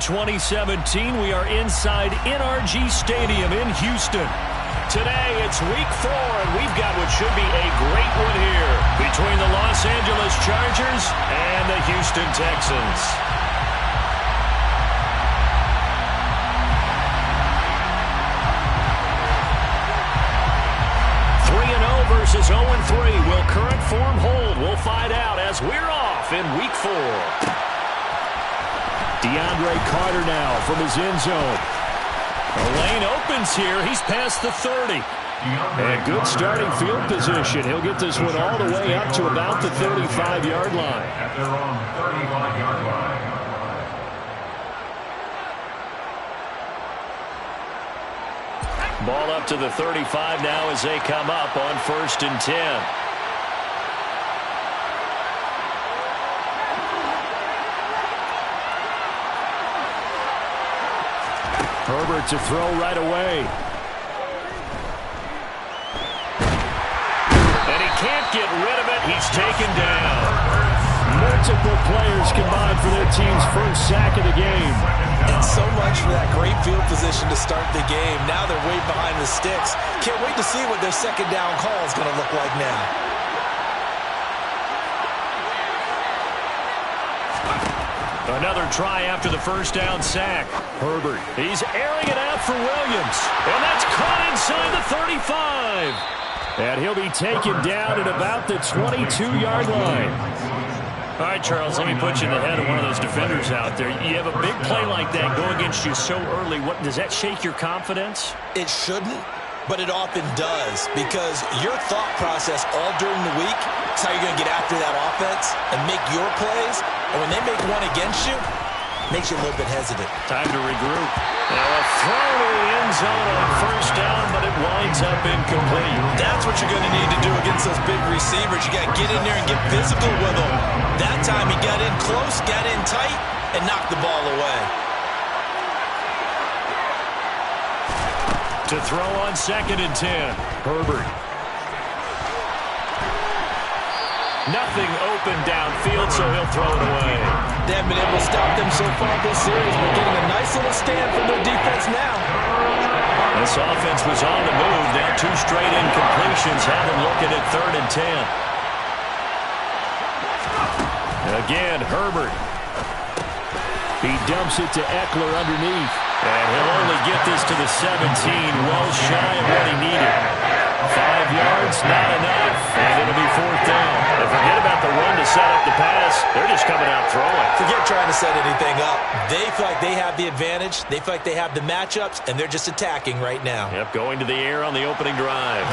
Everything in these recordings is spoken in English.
2017, we are inside NRG Stadium in Houston. Today, it's week 4, and we've got what should be a great one here between the Los Angeles Chargers and the Houston Texans. Versus 0-3. Will current form hold? We'll find out as we're off in week 4. DeAndre Carter now from his end zone. The lane opens here. He's past the 30. And good starting field position. He'll get this one all the way up to about the 35-yard line. At their own 35-yard line. Ball up to the 35 now as they come up on 1st and 10. Herbert to throw right away. And he can't get rid of it. He's taken down. Multiple players combined for their team's first sack of the game. And so much for that great field position to start the game. Now they're way behind the sticks. Can't wait to see what their second down call is going to look like now. Another try after the first down sack. Herbert, he's airing it out for Williams. And that's caught inside the 35. And he'll be taken down at about the 22-yard line. All right, Charles, let me put you in the head of one of those defenders out there. You have a big play like that go against you so early. What does that shake your confidence? It shouldn't, but it often does, because your thought process all during the week is how you're going to get after that offense and make your plays. And when they make one against you, it makes you a little bit hesitant. Time to regroup. Now a throw to the end zone on first down, but it winds up incomplete. That's what you're going to need to do against those big receivers. You got to get in there and get physical with them. That time he got in close, got in tight, and knocked the ball away. To throw on 2nd and 10. Herbert. Nothing open downfield, so he'll throw it away. They haven't been able to stop them so far this series, but getting a nice little stand from their defense now. This offense was on the move. Now 2 straight incompletions have them looking at 3rd and 10. Again, Herbert. He dumps it to Eckler underneath. And he'll only get this to the 17, well shy of what he needed. 5 yards, not enough. And it'll be 4th down. And forget about the run to set up the pass. They're just coming out throwing. Forget trying to set anything up. They feel like they have the advantage. They feel like they have the matchups, and they're just attacking right now. Yep, going to the air on the opening drive.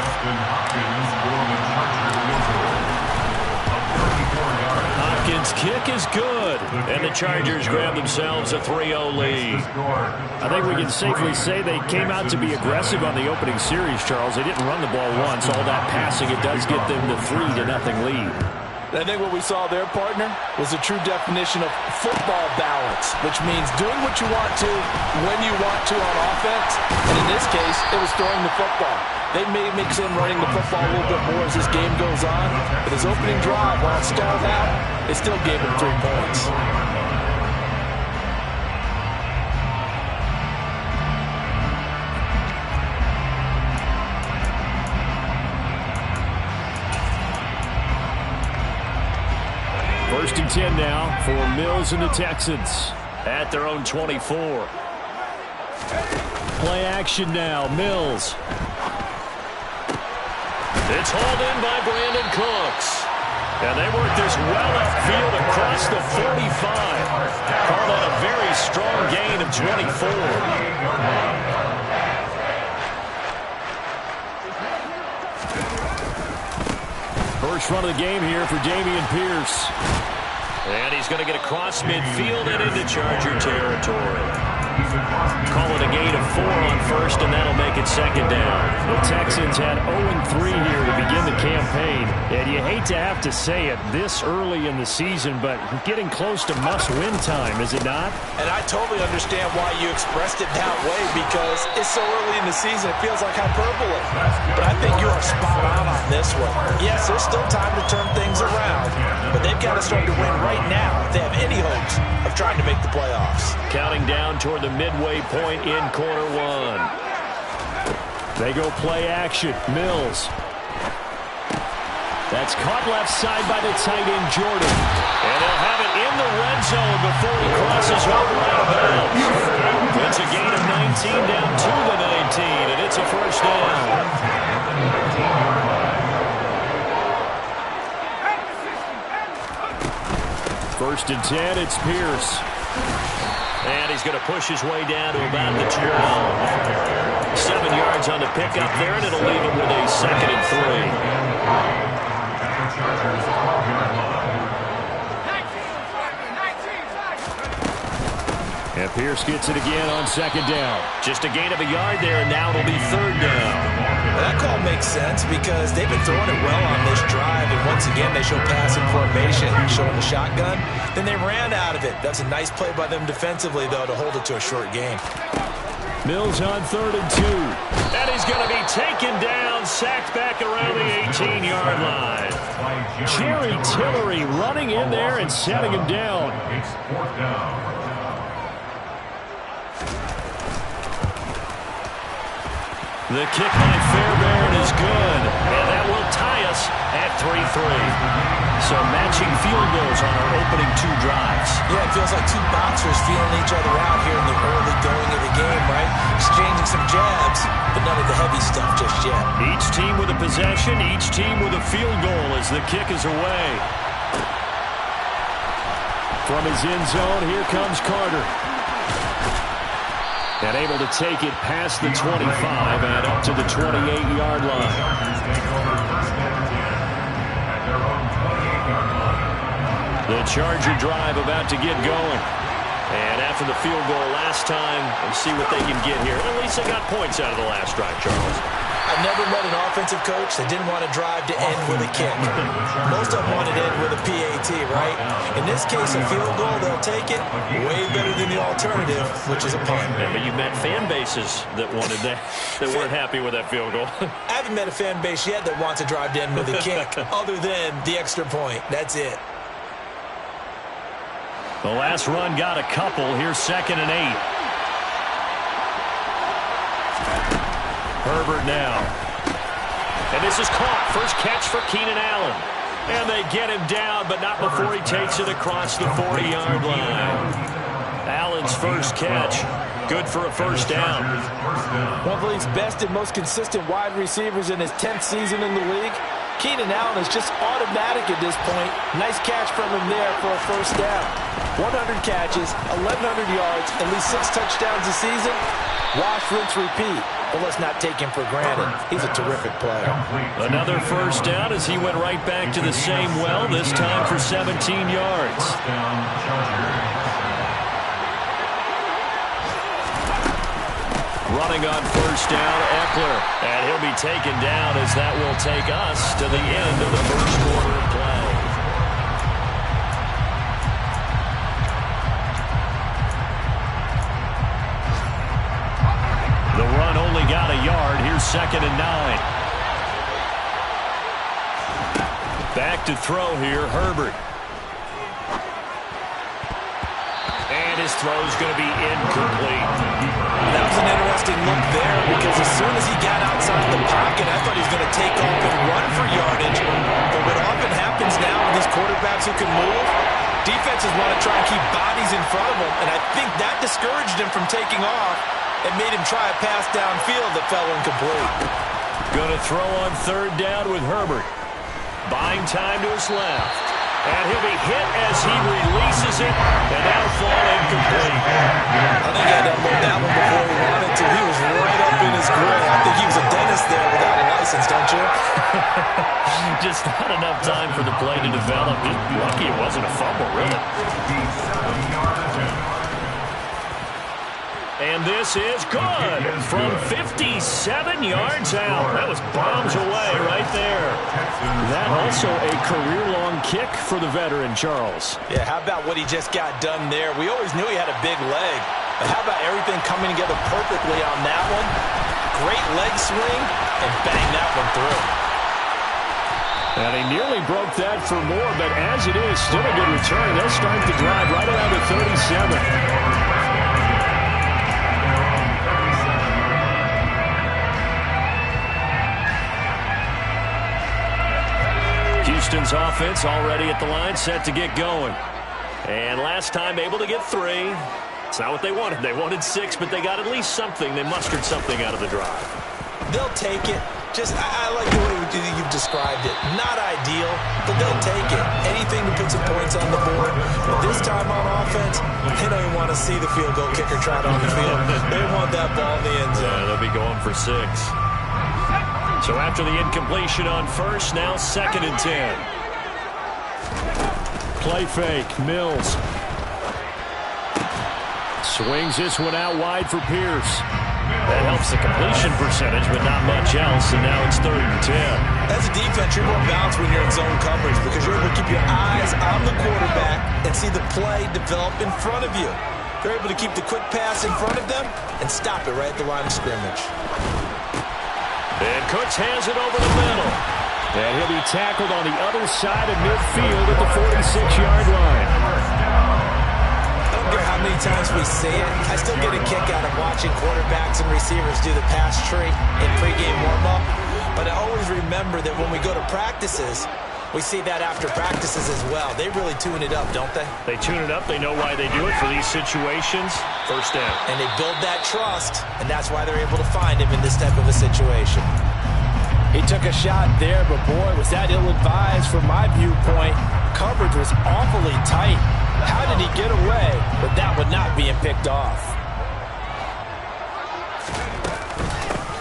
Hopkins' kick is good, and the Chargers grab themselves a 3-0 lead. I think we can safely say they came out to be aggressive on the opening series, Charles. They didn't run the ball once. All that passing, it does get them the 3-0 lead. I think what we saw there, partner, was a true definition of football balance, which means doing what you want to when you want to on offense. And in this case, it was throwing the football. They may mix in running the football a little bit more as this game goes on. But his opening drive, while it stalled out, it still gave him 3 points. First and 10 now for Mills and the Texans at their own 24. Play action now, Mills. It's hauled in by Brandon Cooks. And they work this well upfield across the 45. Call that a very strong gain of 24. First run of the game here for Dameon Pierce. And he's going to get across midfield and into Charger territory. Call it a gain of 4 on first, and that'll make it second down. The Texans had 0-3 here to begin the campaign, and you hate to have to say it this early in the season, but getting close to must-win time, is it not? And I totally understand why you expressed it that way, because it's so early in the season, it feels like hyperbole. But I think you are spot on this one. Yes, there's still time to turn things around, but they've got to start to win right now if they have any hopes of trying to make the playoffs. Counting down toward the midway point in quarter one. They go play action. Mills. That's caught left side by the tight end, Jordan. And they'll have it in the red zone before he crosses over out of bounds. It's a gain of 19 down to the 19, and it's a first down. First and 10, it's Pierce. And he's going to push his way down to about the 12. 7 yards on the pickup there, and it'll leave him with a second and 3. And Pierce gets it again on second down. Just a gain of a yard there, and now it'll be third down. That call makes sense because they've been throwing it well on this drive, and once again they show passing formation, showing the shotgun. Then they ran out of it. That's a nice play by them defensively, though, to hold it to a short gain. Mills on third and 2. And he's going to be taken down, sacked back around the 18-yard line. Jerry Tillery running in there and setting him down. It's fourth down. The kick by Fairbairn is good, and that will tie us at 3-3. So matching field goals on our opening 2 drives. Yeah, it feels like 2 boxers feeling each other out here in the early going of the game, right? Exchanging some jabs, but none of the heavy stuff just yet. Each team with a possession, each team with a field goal as the kick is away. From his end zone, here comes Carter. And able to take it past the 25 and up to the 28-yard line. The Charger drive about to get going. And after the field goal last time, we'll see what they can get here. At least they got points out of the last drive, Charles. I've never met an offensive coach that didn't want to drive to end with a kick. Most of them want to end with a PAT, right? In this case, a field goal, they'll take it. Way better than the alternative, which is a punt. Yeah, but you've met fan bases that wanted that weren't happy with that field goal. I haven't met a fan base yet that wants to drive to end with a kick, other than the extra point. That's it. The last run got a couple. Here's second and 8. Herbert now. And this is caught. First catch for Keenan Allen. And they get him down, but not before he takes it across the 40-yard line. Allen's first catch. Good for a first down. One of the league's best and most consistent wide receivers in his 10th season in the league. Keenan Allen is just automatic at this point. Nice catch from him there for a first down. 100 catches, 1,100 yards, at least 6 touchdowns a season. Wash, rinse, repeat. But let's not take him for granted. He's a terrific player. Another first down as he went right back to the same well, this time for 17 yards. Running on first down, Eckler. And he'll be taken down as that will take us to the end of the first quarter of play. The run only got a yard. Here's second and 9. Back to throw here, Herbert. And his throw's going to be incomplete. That was an interesting look there because as soon as he got outside the pocket, I thought he was going to take off and run for yardage. But what often happens now with these quarterbacks who can move, defenses want to try and keep bodies in front of them. And I think that discouraged him from taking off. It made him try a pass downfield that fell incomplete. Going to throw on third down with Herbert. Buying time to his left. And he'll be hit as he releases it. And that'll fall incomplete. I think he had to unload that one before he wanted to. He was right up in his grill. I think he was a dentist there without a license, don't you? Just not enough time for the play to develop. Just lucky it wasn't a fumble, really. And this is good from 57 yards out. That was bombs away right there. That also a career-long kick for the veteran, Charles. Yeah, how about what he just got done there? We always knew he had a big leg. But how about everything coming together perfectly on that one? Great leg swing, and bang that one through. And he nearly broke that for more, but as it is, still a good return. They'll start the drive right around the 37. Houston's offense already at the line, set to get going. And last time able to get 3. It's not what they wanted. They wanted 6, but they got at least something. They mustered something out of the drive. They'll take it. I like the way you've described it. Not ideal, but they'll take it. Anything to put some points on the board. But this time on offense, they don't even want to see the field goal kicker trot on the field. They want that ball in the end zone. Yeah, they'll be going for 6. So after the incompletion on first, now 2nd and 10. Play fake, Mills. Swings this one out wide for Pierce. That helps the completion percentage, but not much else, and now it's 3rd and 10. As a defense, you're more balanced when you're in zone coverage because you're able to keep your eyes on the quarterback and see the play develop in front of you. They're able to keep the quick pass in front of them and stop it right at the line of scrimmage. And Cooks has it over the middle. And he'll be tackled on the other side of midfield at the 46-yard line. I don't care how many times we see it. I still get a kick out of watching quarterbacks and receivers do the pass tree in pregame warm-up. But I always remember that when we go to practices, we see that after practices as well. They really tune it up, don't they? They tune it up. They know why they do it for these situations. First down. And they build that trust, and that's why they're able to find him in this type of a situation. He took a shot there, but boy, was that ill-advised from my viewpoint. Coverage was awfully tight. How did he get away with that one not being picked off?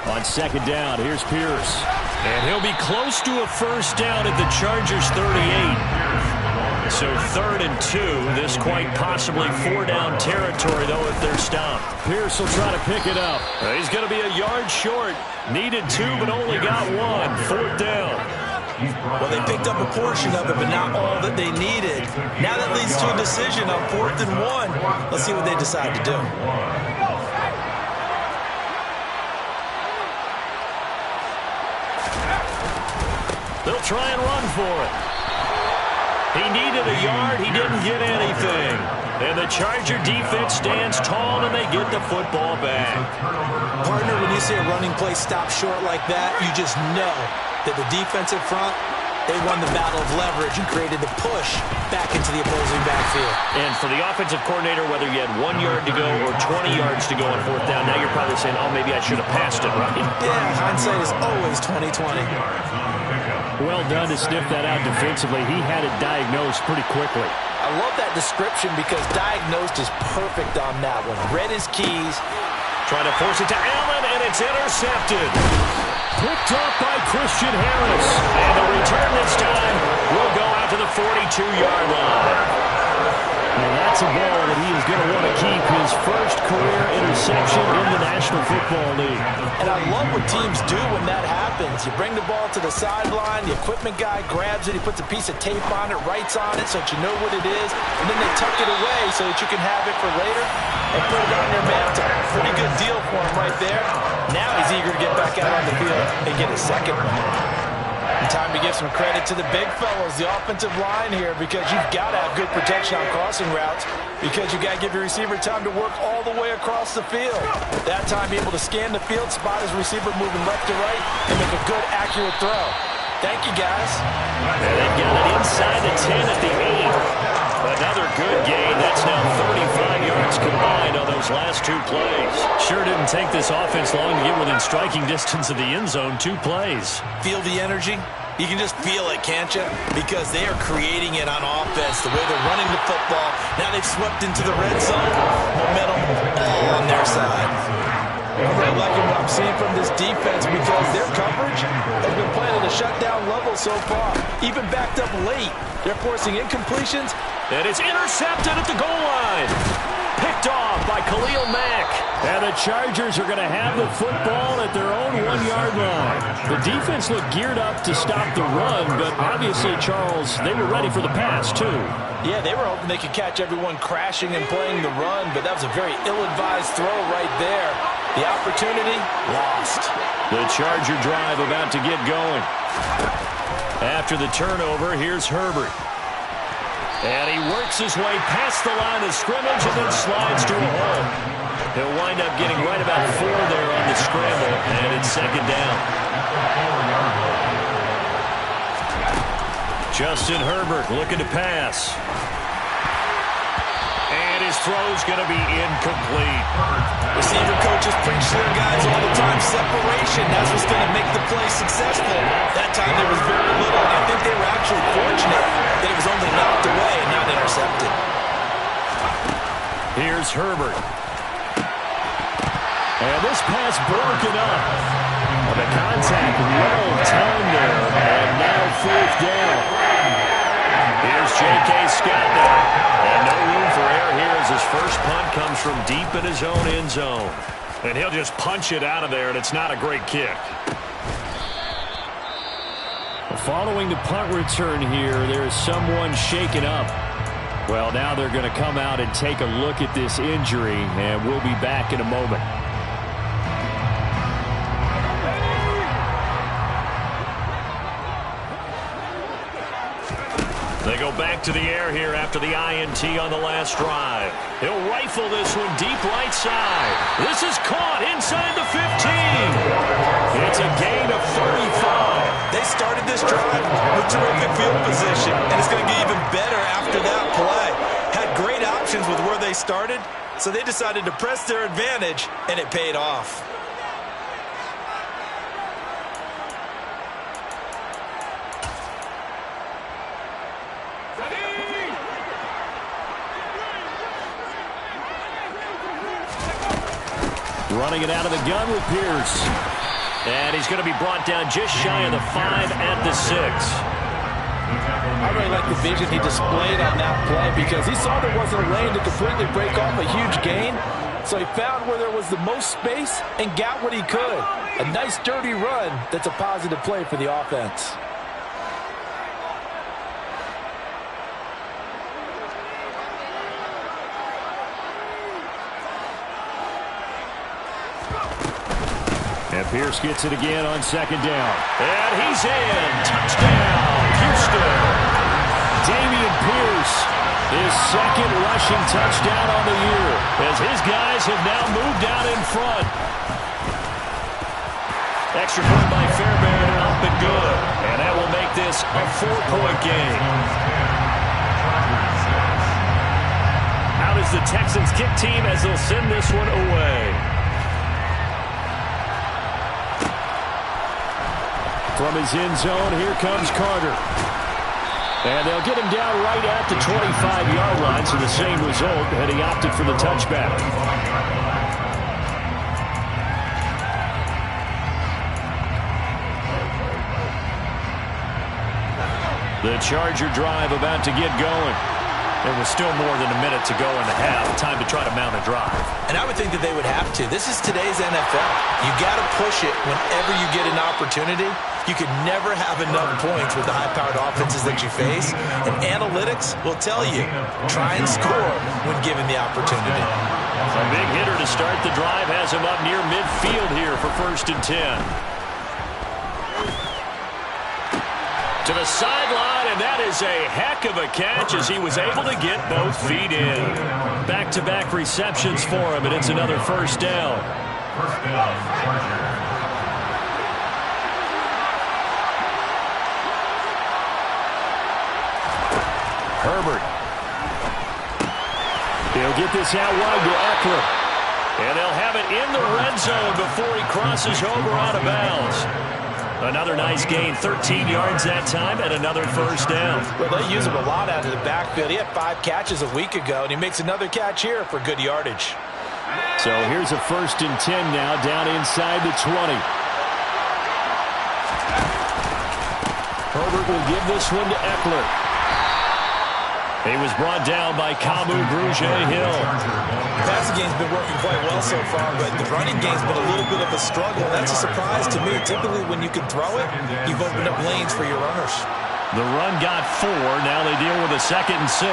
On 2nd down, here's Pierce. And he'll be close to a first down at the Chargers' 38. So 3rd and 2. This quite possibly 4-down territory, though, if they're stopped. Pierce will try to pick it up. He's going to be a yard short. Needed 2, but only got 1. 4th down. Well, they picked up a portion of it, but not all that they needed. Now that leads to a decision on 4th and 1. Let's see what they decide to do. They'll try and run for it. He needed a yard. He didn't get anything. And the Charger defense stands tall, and they get the football back. Partner, when you see a running play stop short like that, you just know that the defensive front, they won the battle of leverage and created the push back into the opposing backfield. And for the offensive coordinator, whether you had 1 yard to go or 20 yards to go on 4th down, now you're probably saying, oh, maybe I should have passed it, right? Yeah, hindsight is always 20/20. Well done to sniff that out defensively. He had it diagnosed pretty quickly. I love that description because diagnosed is perfect on that one. Read his keys. Trying to force it to Allen, and it's intercepted. Picked up by Christian Harris. And the return this time will go out to the 42-yard line. And that's a ball that he is going to want to keep, his first career interception in the National Football League. And I love what teams do when that happens. You bring the ball to the sideline, the equipment guy grabs it, he puts a piece of tape on it, writes on it so that you know what it is, and then they tuck it away so that you can have it for later and put it on your mantle. Pretty good deal for him right there. Now he's eager to get back out on the field and get a second one. And time to give some credit to the big fellas, the offensive line here, because you've got to have good protection on crossing routes because you got to give your receiver time to work all the way across the field. That time be able to scan the field, spot his receiver moving left to right, and make a good, accurate throw. Thank you, guys. And they've got it inside the 10 at the 8. Another good gain. That's now 35 yards combined on those last 2 plays. Sure didn't take this offense long to get within striking distance of the end zone. 2 plays. Feel the energy? You can just feel it, can't you? Because they are creating it on offense, the way they're running the football. Now they've swept into the red zone. Momentum all on their side. I'm really liking what I'm seeing from this defense because their coverage has been playing at a shutdown level so far. Even backed up late, they're forcing incompletions. And it's intercepted at the goal line. Picked off by Khalil Mack. And the Chargers are going to have the football at their own 1-yard line. The defense looked geared up to stop the run, but obviously, Charles, they were ready for the pass, too. Yeah, they were hoping they could catch everyone crashing and playing the run, but that was a very ill-advised throw right there. The opportunity, lost. The Charger drive about to get going. After the turnover, here's Herbert. And he works his way past the line of scrimmage and then slides to a hole. He'll wind up getting right about 4 there on the scramble, and it's second down. Justin Herbert looking to pass. And his throw's going to be incomplete. Receiver coaches preach to their guys all the time. Separation, that's what's going to make the play successful. That time there was very little. I think they were actually fortunate that it was only knocked away and not intercepted. Here's Herbert. And this pass broken up. The contact well timed there. And now 4th down. Here's J.K. Scott now. And no room for error here as his first punt comes from deep in his own end zone. And he'll just punch it out of there, and it's not a great kick. Following the punt return here, there's someone shaken up. Well, now they're going to come out and take a look at this injury, and we'll be back in a moment. They go back to the air here after the INT on the last drive. He'll rifle this one deep right side. This is caught inside the 15. It's a gain of 35. They started this drive with terrific field position, and it's going to get even better after that play. Had great options with where they started, so they decided to press their advantage, and it paid off. Running it out of the gun with Pierce. And he's going to be brought down just shy of the 5 at the 6. I really like the vision he displayed on that play because he saw there wasn't a lane to completely break off a huge gain. So he found where there was the most space and got what he could. A nice dirty run that's a positive play for the offense. And Pierce gets it again on second down. And he's in. Touchdown, Houston. Dameon Pierce, his second rushing touchdown on the year, as his guys have now moved out in front. Extra point by Fairbairn, up and good. And that will make this a 4-point game. How does the Texans kick team as they'll send this one away? From his end zone, here comes Carter. And they'll get him down right at the 25-yard line, so the same result, and he opted for the touchback. The Charger drive about to get going. There was still more than a minute to go in the half. Time to try to mount a drive. And I would think that they would have to. This is today's NFL. You got to push it whenever you get an opportunity. You can never have enough points with the high-powered offenses that you face. And analytics will tell you, try and score when given the opportunity. A big hitter to start the drive has him up near midfield here for 1st and 10. To the sideline, and that is a heck of a catch as he was able to get both feet in. Back-to-back receptions for him, and it's another 1st down. First down, Chargers. Herbert. He'll get this out wide to Eckler. And they'll have it in the red zone before he crosses over out of bounds. Another nice gain, 13 yards that time, and another 1st down. Well, they use him a lot out of the backfield. He had 5 catches a week ago, and he makes another catch here for good yardage. So here's a 1st and 10 now, down inside the 20. Herbert will give this one to Eckler. He was brought down by Kamu Grugier-Hill. The passing game's been working quite well so far, but the running game's been a little bit of a struggle. That's a surprise to me. Typically, when you can throw it, you've opened up lanes for your runners. The run got 4. Now they deal with a 2nd and 6.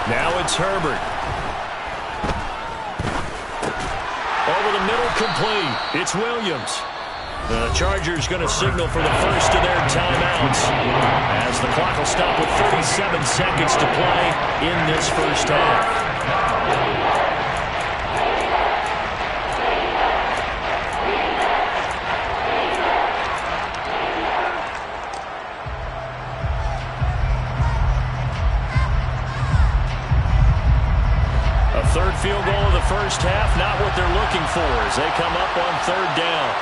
Now it's Herbert. Over the middle, complete. It's Williams. The Chargers going to signal for the first of their timeouts as the clock will stop with 37 seconds to play in this first half. A third field goal of the first half, not what they're looking for as they come up on 3rd down.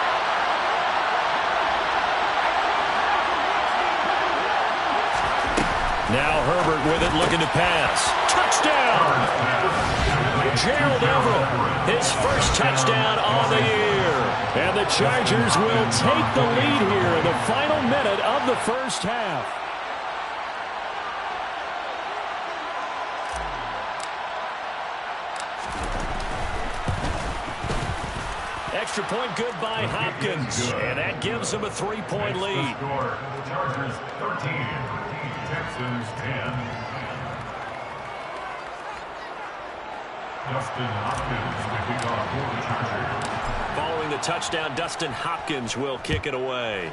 Now Herbert with it, looking to pass. Touchdown! Gerald Everett, his first touchdown on the year. And the Chargers will take the lead here in the final minute of the first half. Extra point good by Hopkins. And that gives them a 3-point lead. Chargers 13. Texans 10. Dustin Hopkins will kick off for the Chargers. Following the touchdown, Dustin Hopkins will kick it away.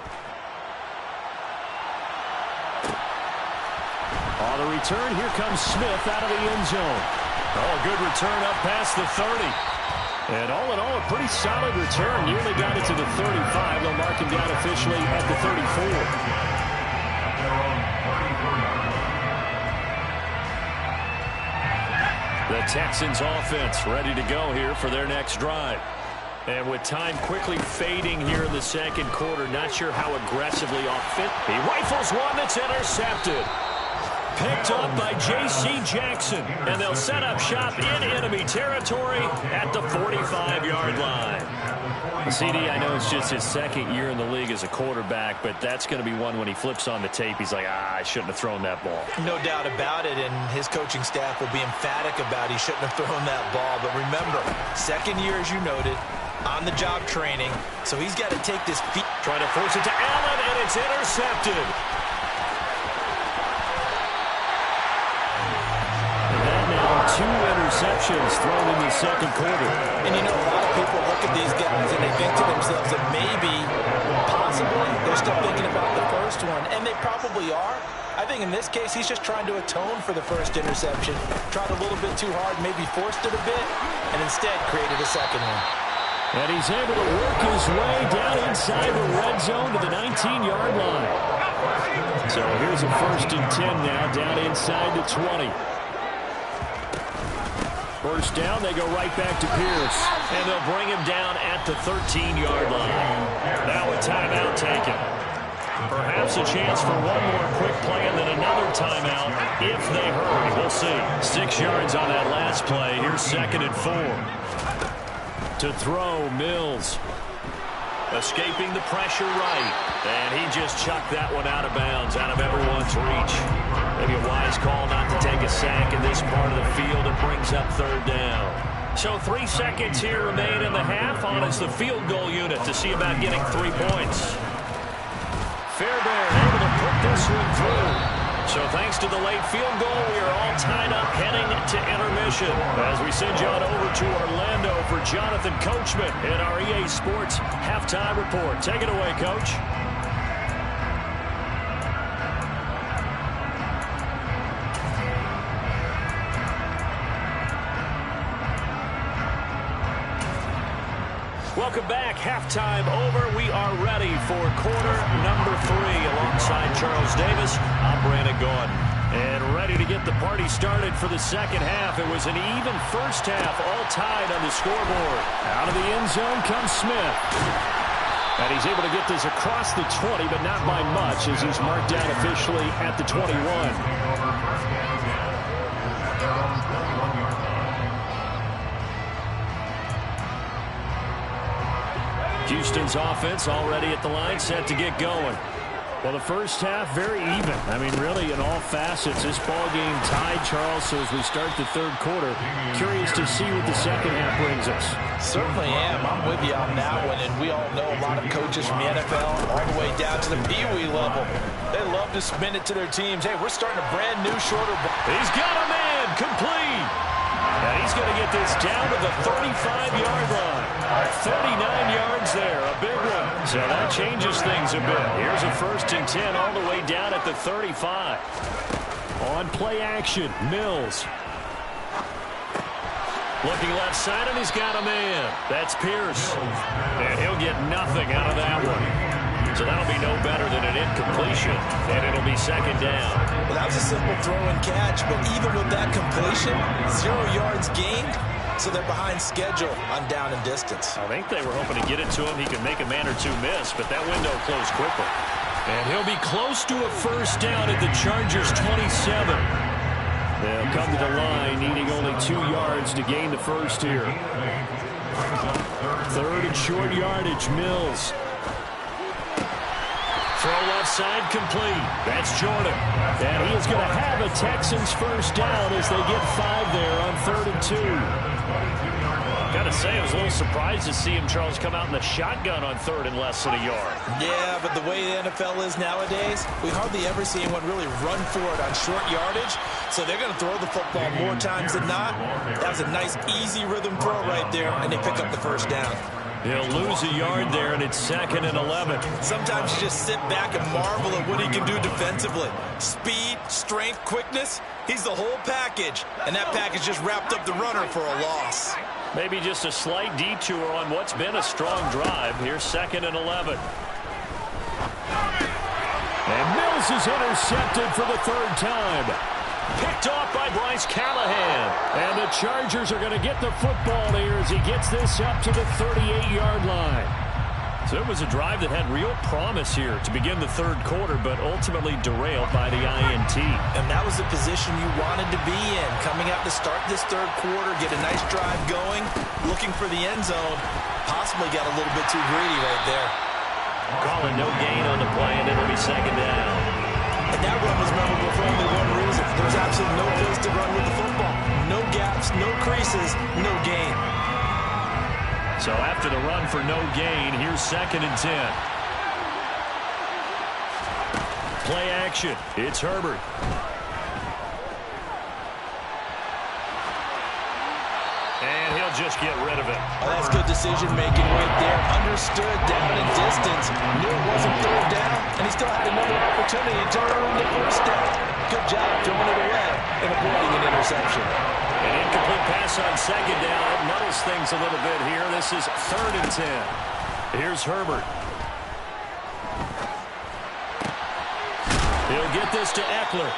On the return, here comes Smith out of the end zone. Oh, good return up past the 30. And all in all, a pretty solid return. Nearly got it to the 35. They'll mark him down officially at the 34. The Texans offense ready to go here for their next drive. And with time quickly fading here in the second quarter, not sure how aggressively offensive. He rifles one that's intercepted. Picked up by J.C. Jackson. And they'll set up shop in enemy territory at the 45-yard line. CD, I know it's just his 2nd year in the league as a quarterback, but that's going to be one when he flips on the tape, he's like, I shouldn't have thrown that ball. No doubt about it, and his coaching staff will be emphatic about he shouldn't have thrown that ball. But remember, 2nd year, as you noted, on-the-job training, so he's got to take this feet. Trying to force it to Allen, and it's intercepted. And now 2 interceptions thrown in the second quarter. And you know, a lot of people look at these guys and they think to themselves that maybe, possibly, they're still thinking about the first one, and they probably are. I think in this case, he's just trying to atone for the first interception. Tried a little bit too hard, maybe forced it a bit, and instead created a second one. And he's able to work his way down inside the red zone to the 19-yard line. So here's a 1st and 10 now, down inside the 20. First down, they go right back to Pierce. And they'll bring him down at the 13-yard line. Now a timeout taken. Perhaps a chance for one more quick play and then another timeout if they hurry. We'll see. 6 yards on that last play. Here's 2nd and 4. To throw, Mills. Escaping the pressure right. And he just chucked that one out of bounds, out of everyone's reach. Maybe a wise call not to take a sack in this part of the field. It brings up 3rd down. So 3 seconds here remain in the half. On is the field goal unit to see about getting 3 points. Fairbairn able to put this one through. So thanks to the late field goal, we are all tied up heading to intermission. As we send you on over to Orlando for Jonathan Coachman in our EA Sports Halftime Report. Take it away, Coach. Welcome back. Halftime over. We are ready for quarter number 3 alongside Charles Davis. I'm Brandon Gordon. And ready to get the party started for the second half. It was an even first half, all tied on the scoreboard. Out of the end zone comes Smith. And he's able to get this across the 20, but not by much as he's marked down officially at the 21. Houston's offense already at the line, set to get going. Well, the first half, very even. I mean, really, in all facets, this ball game tied, Charles. So as we start the third quarter, curious to see what the second half brings us. Certainly am. I'm with you on that one. And we all know a lot of coaches from the NFL all the way down to the Pee Wee level. They love to spin it to their teams. Hey, we're starting a brand new shorter ball. He's got a man complete. And he's going to get this down to the 35-yard line. 39 yards there, a big one. So that changes things a bit. Here's a 1st and 10 all the way down at the 35. On play action, Mills. Looking left side, and he's got a man. That's Pierce. And he'll get nothing out of that one. So that'll be no better than an incompletion, and it'll be 2nd down. Well, that was a simple throw and catch, but even with that completion, 0 yards gained, so they're behind schedule on down and distance. I think they were hoping to get it to him. He could make a man or two miss, but that window closed quickly. And he'll be close to a 1st down at the Chargers' 27. They'll come to the line, needing only 2 yards to gain the first here. 3rd and short yardage, Mills. Throw left side complete. That's Jordan. And he is going to have a Texans 1st down as they get 5 there on 3rd and 2. Got to say, I was a little surprised to see him, Charles, come out in the shotgun on 3rd and less than a yard. Yeah, but the way the NFL is nowadays, we hardly ever see anyone really run for it on short yardage. So they're going to throw the football more times than not. That was a nice, easy rhythm throw right there, and they pick up the 1st down. He'll lose a yard there, and it's 2nd and 11. Sometimes you just sit back and marvel at what he can do defensively. Speed, strength, quickness, he's the whole package. And that package just wrapped up the runner for a loss. Maybe just a slight detour on what's been a strong drive. Here's 2nd and 11. And Mills is intercepted for the 3rd time. Picked off by Bryce Callahan. And the Chargers are going to get the football here as he gets this up to the 38-yard line. So it was a drive that had real promise here to begin the 3rd quarter, but ultimately derailed by the INT. And that was the position you wanted to be in. Coming out to start this 3rd quarter, get a nice drive going, looking for the end zone. Possibly got a little bit too greedy right there. Calling no gain on the play, and it'll be 2nd down. And that run was memorable for only one reason. There's absolutely no place to run with the football. No gaps, no creases, no gain. So after the run for no gain, here's 2nd and 10. Play action. It's Herbert. And he'll just get rid of it. Oh, that's good decision-making right there. Understood down and distance. Knew it wasn't 3rd down, and he still had another opportunity to earn the 1st down. Good job throwing it away and avoiding an interception. An incomplete pass on 2nd down. It muddles things a little bit here. This is 3rd and 10. Here's Herbert. He'll get this to Eckler.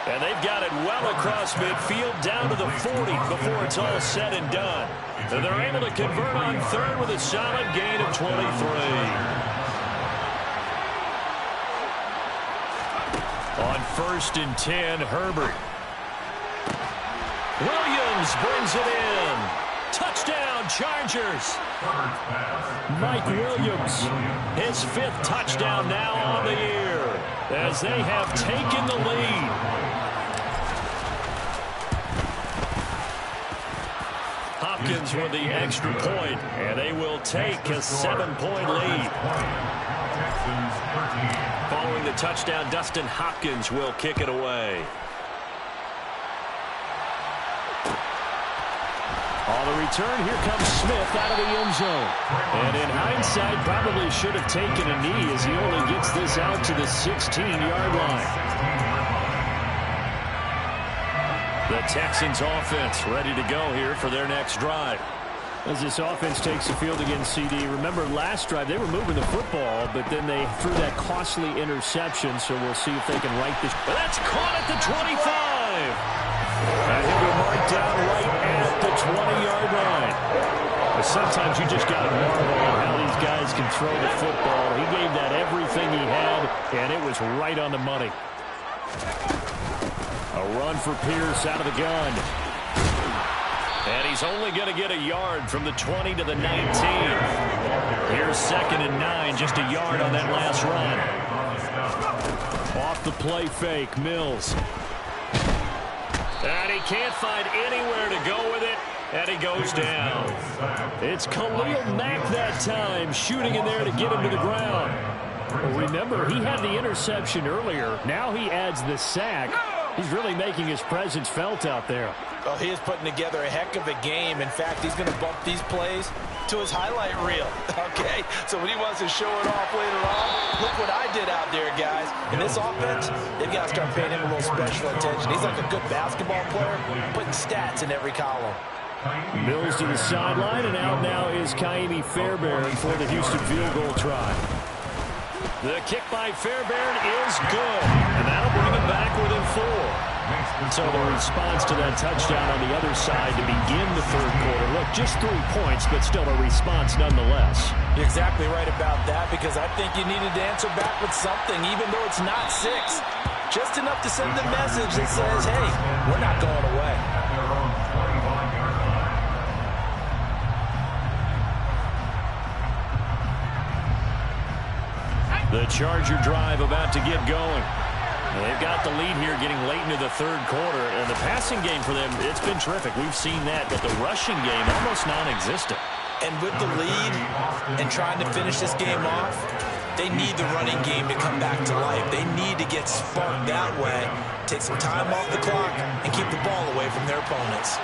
And they've got it well across midfield down to the 40 before it's all said and done. And they're able to convert on 3rd with a solid gain of 23. On 1st and 10, Herbert. Williams brings it in. Touchdown, Chargers. Mike Williams, his 5th touchdown now on the year, as they have taken the lead. Hopkins with the extra point, and they will take a 7-point lead. Following the touchdown, Dustin Hopkins will kick it away. On the return, here comes Smith out of the end zone. And in hindsight, probably should have taken a knee as he only gets this out to the 16-yard line. The Texans offense ready to go here for their next drive. As this offense takes the field against CD, remember last drive they were moving the football, but then they threw that costly interception, so we'll see if they can right this. But that's caught at the 25. And he'll be marked down right at the 20-yard line. But sometimes you just got to marvel at how these guys can throw the football. He gave that everything he had, and it was right on the money. A run for Pierce out of the gun. And he's only going to get a yard from the 20 to the 19. Here's 2nd and 9, just a yard on that last run. Off the play fake, Mills. And he can't find anywhere to go with it, and he goes down. It's Khalil Mack that time, shooting in there to get him to the ground. Remember, he had the interception earlier. Now he adds the sack. He's really making his presence felt out there. Oh, he is putting together a heck of a game. In fact, he's going to bump these plays to his highlight reel. Okay, so when he wants to show it off later on, look what I did out there, guys. In this offense, they've got to start paying him a little special attention. He's like a good basketball player, putting stats in every column. Mills to the sideline, and out now is Kaimi Fairbairn for the Houston field goal try. The kick by Fairbairn is good, and that'll bring him back within 4. So the response to that touchdown on the other side to begin the third quarter. Look, just 3 points, but still a response nonetheless. You're exactly right about that, because I think you needed to answer back with something, even though it's not 6. Just enough to send the message that says, hey, we're not going away. The Charger drive about to get going. They've got the lead here getting late into the third quarter, and the passing game for them, it's been terrific. We've seen that, but the rushing game almost non-existent. And with the lead and trying to finish this game off, they need the running game to come back to life. They need to get sparked that way, take some time off the clock, and keep the ball away from their opponents.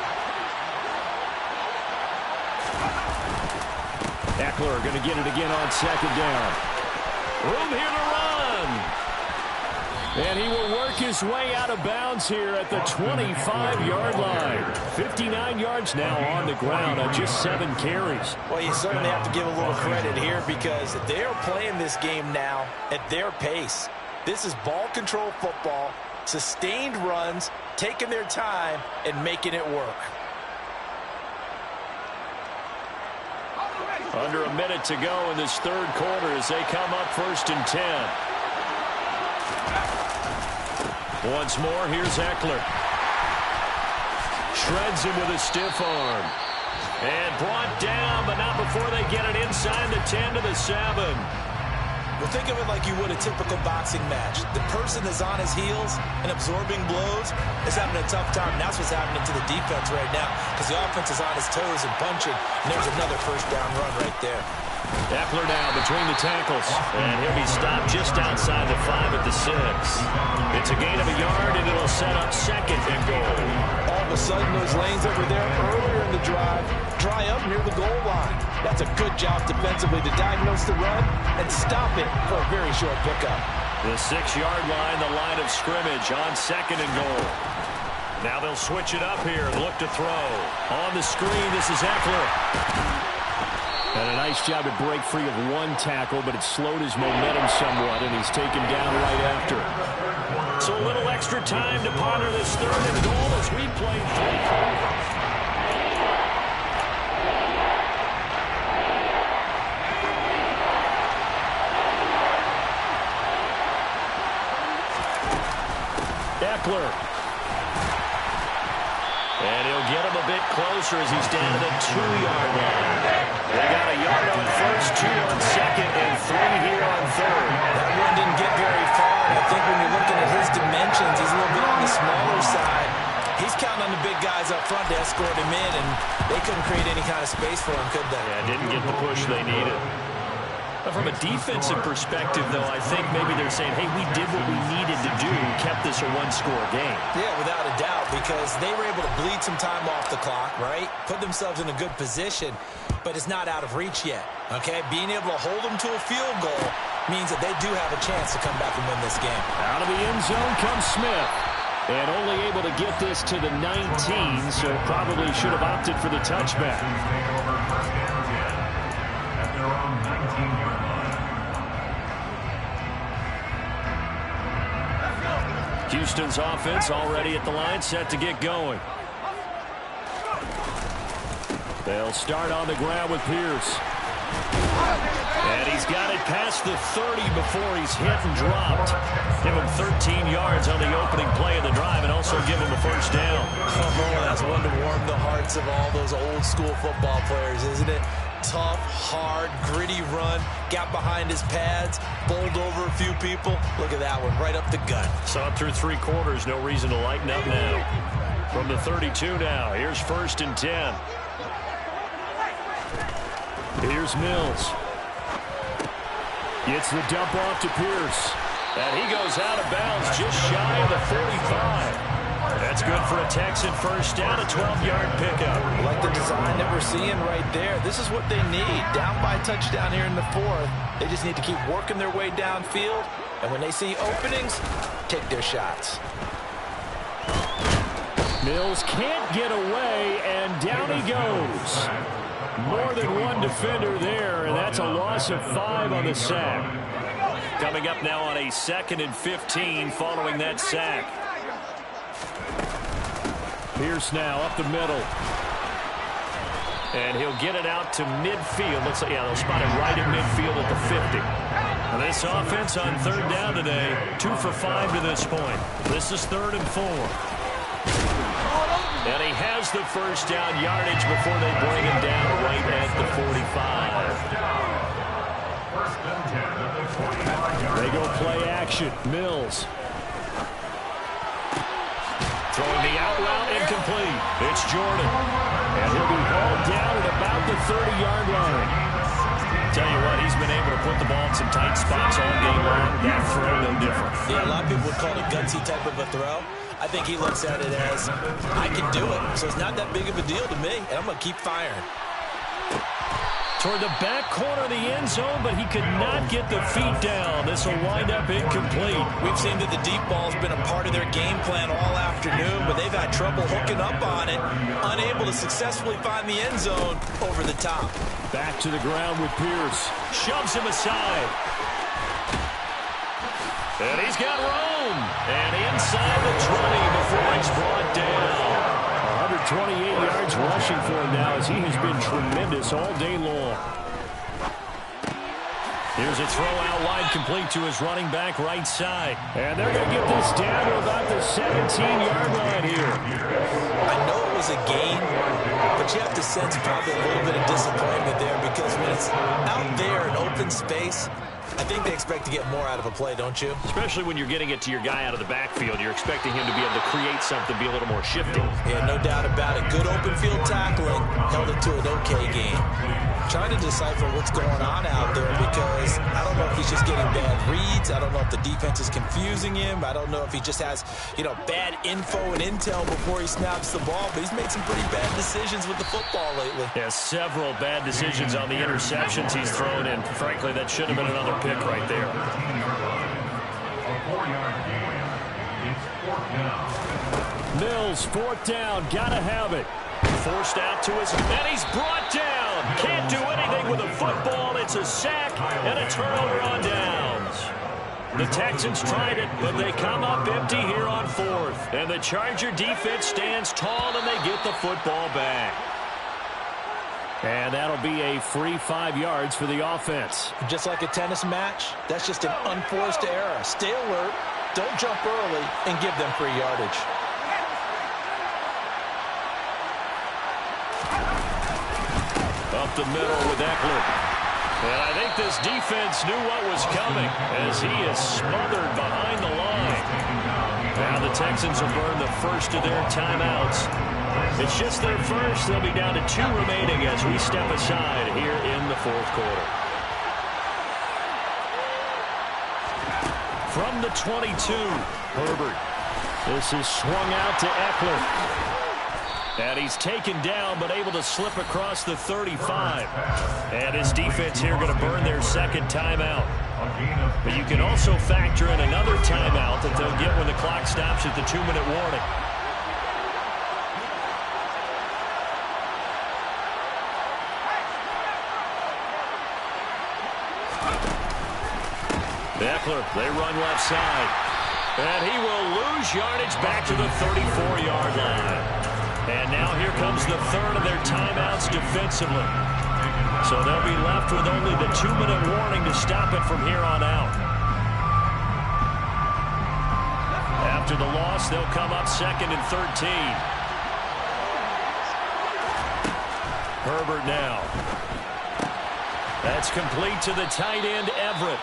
Eckler going to get it again on second down. Room here to run. And he will work his way out of bounds here at the 25-yard line. 59 yards now on the ground on just 7 carries. Well, you certainly have to give a little credit here, because they are playing this game now at their pace. This is ball control football, sustained runs, taking their time, and making it work. Under a minute to go in this third quarter as they come up 1st and 10. Once more, here's Eckler. Shreds him with a stiff arm. And brought down, but not before they get it inside the 10 to the 7. Well, think of it like you would a typical boxing match. The person that's on his heels and absorbing blows is having a tough time. That's what's happening to the defense right now, because the offense is on his toes and punching, and there's another first down run right there. Eckler now between the tackles, and he'll be stopped just outside the 5 at the 6. It's a gain of a yard, and it'll set up 2nd and goal. All of a sudden, those lanes that were there earlier in the drive dry up near the goal line. That's a good job defensively to diagnose the run and stop it for a very short pickup. The 6-yard line, the line of scrimmage on 2nd and goal. Now they'll switch it up here and look to throw. On the screen, this is Eckler. And a nice job to break free of 1 tackle, but it slowed his momentum somewhat, and he's taken down right after. So a little extra time to ponder this 3rd and goal as we play 3. Eckler. And he'll get him a bit closer as he's down to the 2-yard line. They got a yard on 1st, 2 on 2nd, and 3 here on 3rd. That one didn't get very far, and I think when you're looking at his dimensions, he's a little bit on the smaller side. He's counting on the big guys up front to escort him in, and they couldn't create any kind of space for him, could they? Yeah, didn't get the push they needed. But from a defensive perspective, though, I think maybe they're saying, hey, we did what we needed to do, kept this a 1-score game. Yeah, without a doubt, because they were able to bleed some time off the clock, right? Put themselves in a good position, but it's not out of reach yet, okay? Being able to hold them to a field goal means that they do have a chance to come back and win this game. Out of the end zone comes Smith. And only able to get this to the 19, so probably should have opted for the touchback. Houston's offense already at the line, set to get going. They'll start on the ground with Pierce. And he's got it past the 30 before he's hit and dropped. Give him 13 yards on the opening play of the drive and also give him a first down. Oh, that's one to warm the hearts of all those old school football players, isn't it? tough, hard, gritty run. Got behind his pads, bowled over a few people. Look at that one, right up the gut. So up through 3 quarters, no reason to lighten up now. From the 32 now, here's 1st and 10. Here's Mills. Gets the dump off to Pierce. And he goes out of bounds just shy of the 45. That's good for a Texan first down, a 12-yard pickup. I like the design that we're seeing right there. This is what they need. Down by a touchdown here in the 4th. They just need to keep working their way downfield. And when they see openings, take their shots. Mills can't get away, and down he goes. More than one defender there, and that's a loss of 5 on the sack. Coming up now on a 2nd and 15 following that sack. Pierce now up the middle. And he'll get it out to midfield. Looks like, yeah, they'll spot it right at midfield at the 50. Now this offense on 3rd down today, 2 for 5 to this point. This is 3rd and 4. And he has the first down yardage before they bring him down right at the 45. They go play action. Mills. Throwing the out route incomplete. It's Jordan. And he'll be hauled down at about the 30-yard line. Tell you what, he's been able to put the ball in some tight spots all game long. That throw no different. Yeah, a lot of people would call it a gutsy type of a throw. I think he looks at it as, I can do it, so it's not that big of a deal to me, and I'm going to keep firing. Toward the back corner of the end zone, but he could not get the feet down. This will wind up incomplete. We've seen that the deep ball's been a part of their game plan all afternoon, but they've had trouble hooking up on it, unable to successfully find the end zone over the top. Back to the ground with Pierce. Shoves him aside. And he's got room. And inside the 20 before he's brought down. 128 yards rushing for him now as he has been tremendous all day long. Here's a throw out wide complete to his running back right side. And they're going to get this down to about the 17-yard line here. I know it was a gain, but you have to sense probably a little bit of disappointment there because when it's out there in open space, I think they expect to get more out of a play, don't you? Especially when you're getting it to your guy out of the backfield. You're expecting him to be able to create something, be a little more shifty. Yeah, no doubt about it. Good open field tackling held it to an okay game. Trying to decipher what's going on out there because I don't know if he's just getting bad reads. I don't know if the defense is confusing him. I don't know if he just has, bad info and intel before he snaps the ball. But he's made some pretty bad decisions with the football lately. Yeah, several bad decisions on the interceptions he's thrown, and frankly, that should have been another pick right there. Mills, 4th down, gotta have it. Forced out to his, and he's brought down. Can't do anything with a football. It's a sack and a turnover on downs. The Texans tried it, but they come up empty here on 4th. And the Charger defense stands tall, and they get the football back. And that'll be a free 5 yards for the offense. Just like a tennis match, that's just an unforced error. Stay alert, don't jump early, and give them free yardage. Up the middle with Eckler. And I think this defense knew what was coming as he is smothered behind the line. Now the Texans will burn the first of their timeouts. It's just their first. They'll be down to 2 remaining as we step aside here in the 4th quarter. From the 22, Herbert. This is swung out to Eckler. And he's taken down, but able to slip across the 35. And his defense here going to burn their 2nd timeout. But you can also factor in another timeout that they'll get when the clock stops at the 2-minute warning. Eckler, they run left side. And he will lose yardage back to the 34-yard line. And now here comes the 3rd of their timeouts defensively. So they'll be left with only the 2-minute warning to stop it from here on out. After the loss, they'll come up 2nd and 13. Herbert now. That's complete to the tight end, Everett.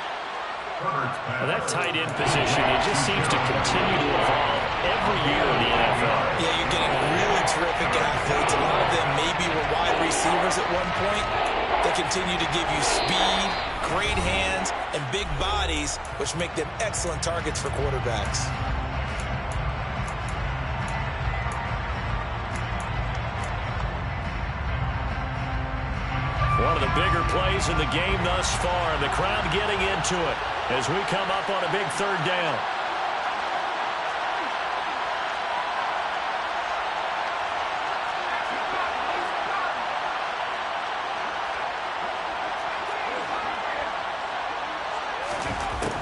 Now that tight end position, it just seems to continue to evolve every year in the NFL. Yeah, you're getting really terrific athletes. A lot of them maybe were wide receivers at one point. They continue to give you speed, great hands, and big bodies, which make them excellent targets for quarterbacks. One of the bigger plays in the game thus far, and the crowd getting into it as we come up on a big third down.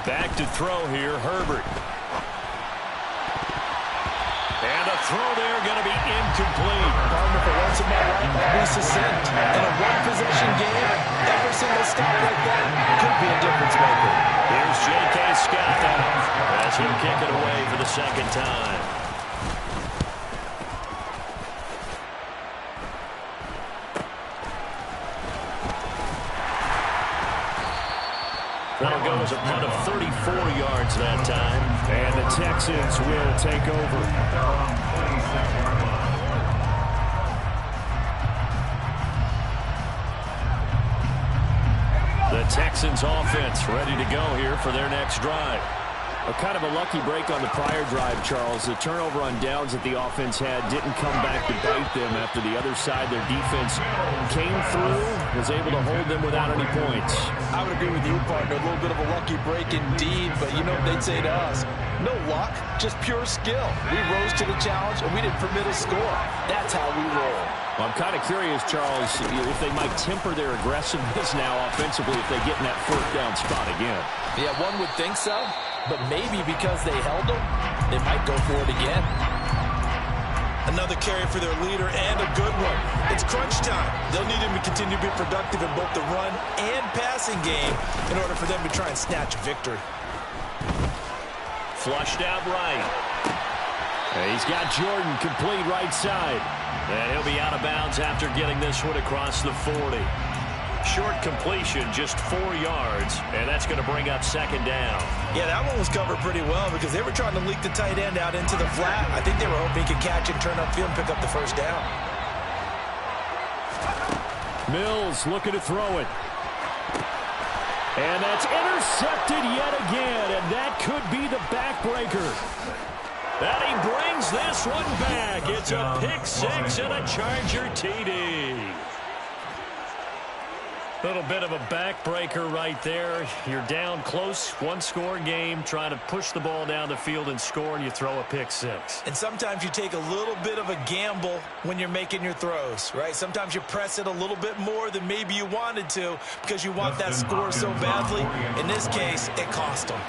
Back to throw here, Herbert. And a throw there going to be incomplete. Partner, for once in my life, I'll be succinct. In a one-possession game, every single stop like that could be a difference maker. Here's J.K. Scott as he'll kick it away for the second time. That'll go as a punt of 34 yards that time. And the Texans will take over. The Texans offense ready to go here for their next drive. A kind of a lucky break on the prior drive, Charles. The turnover on downs that the offense had didn't come back to bite them after the other side. Their defense came through, was able to hold them without any points. I would agree with you, partner. A little bit of a lucky break indeed, but you know what they'd say to us? No luck, just pure skill. We rose to the challenge, and we didn't permit a score. That's how we roll. Well, I'm kind of curious, Charles, if they might temper their aggressiveness now offensively if they get in that fourth down spot again. Yeah, one would think so. But maybe because they held them, they might go for it again. Another carry for their leader and a good one. It's crunch time. They'll need him to continue to be productive in both the run and passing game in order for them to try and snatch a victory. Flushed out right. And he's got Jordan complete right side. And he'll be out of bounds after getting this one across the 40. Short completion, just 4 yards, and that's going to bring up second down. Yeah, that one was covered pretty well because they were trying to leak the tight end out into the flat. I think they were hoping he could catch and turn upfield and pick up the first down. Mills looking to throw it. And that's intercepted yet again, and that could be the backbreaker. And he brings this one back. It's a pick six and a Charger TD. Little bit of a backbreaker right there. You're down close, one-score game, trying to push the ball down the field and score, and you throw a pick six. And sometimes you take a little bit of a gamble when you're making your throws, right? Sometimes you press it a little bit more than maybe you wanted to because you want that score so badly. In this case, it cost them.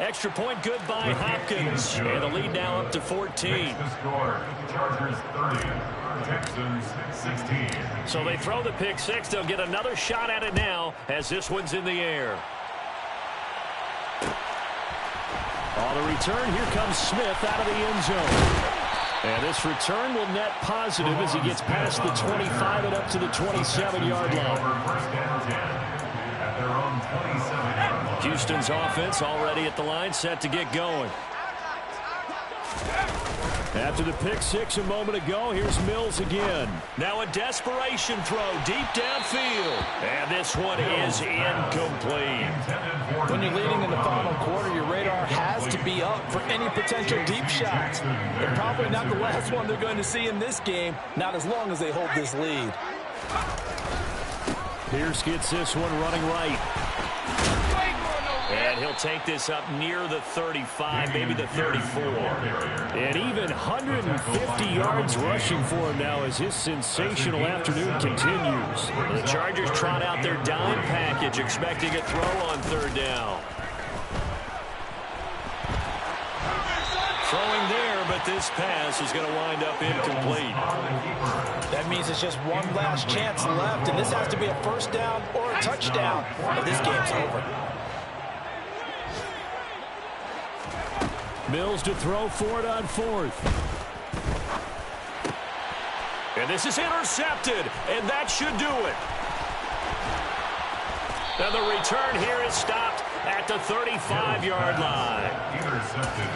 Extra point good by Hopkins. And the lead now up to 14. Chargers 30, Texans 16. So they throw the pick six. They'll get another shot at it now as this one's in the air. On the return, here comes Smith out of the end zone. And this return will net positive as he gets past the 25 and up to the 27-yard line. Houston's offense already at the line, set to get going. After the pick six a moment ago, here's Mills again. Now a desperation throw deep downfield. And this one is incomplete. When you're leading in the final quarter, your radar has to be up for any potential deep shots. And probably not the last one they're going to see in this game, not as long as they hold this lead. Pierce gets this one running right. And he'll take this up near the 35, maybe the 34. And even 150 yards rushing for him now as his sensational afternoon continues. The Chargers trot out their dime package, expecting a throw on third down. Throwing there, but this pass is going to wind up incomplete. That means it's just one last chance left, and this has to be a first down or a touchdown, or this game's over. Mills to throw for it on fourth. And And this is intercepted, and that should do it. And the return here is stopped at the 35-yard line.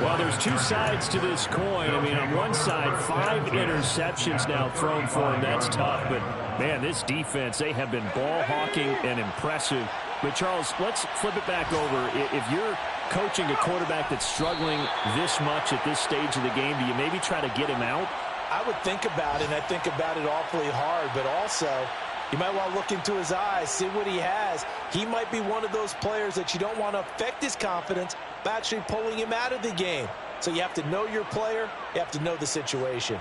Well, there's two sides to this coin. I mean, on one side, 5 interceptions now thrown for him. That's tough, but, man, this defense, they have been ball hawking and impressive. But, Charles, let's flip it back over. If you're coaching a quarterback that's struggling this much at this stage of the game, do you maybe try to get him out? I would think about it, and I think about it awfully hard, but also you might want to look into his eyes, see what he has. He might be one of those players that you don't want to affect his confidence by actually pulling him out of the game. So you have to know your player. You have to know the situation.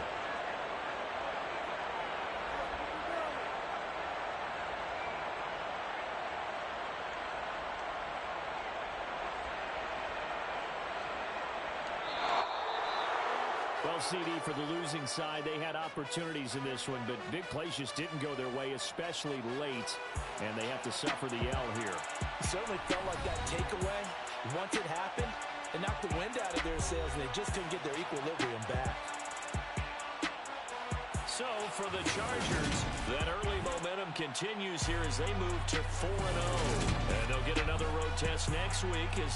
Well, CD, for the losing side, they had opportunities in this one, but big plays just didn't go their way, especially late, and they have to suffer the L here. It certainly felt like that takeaway, once it happened, it knocked the wind out of their sails, and they just couldn't get their equilibrium back. So, for the Chargers, that early momentum continues here as they move to 4-0. And they'll get another road test next week as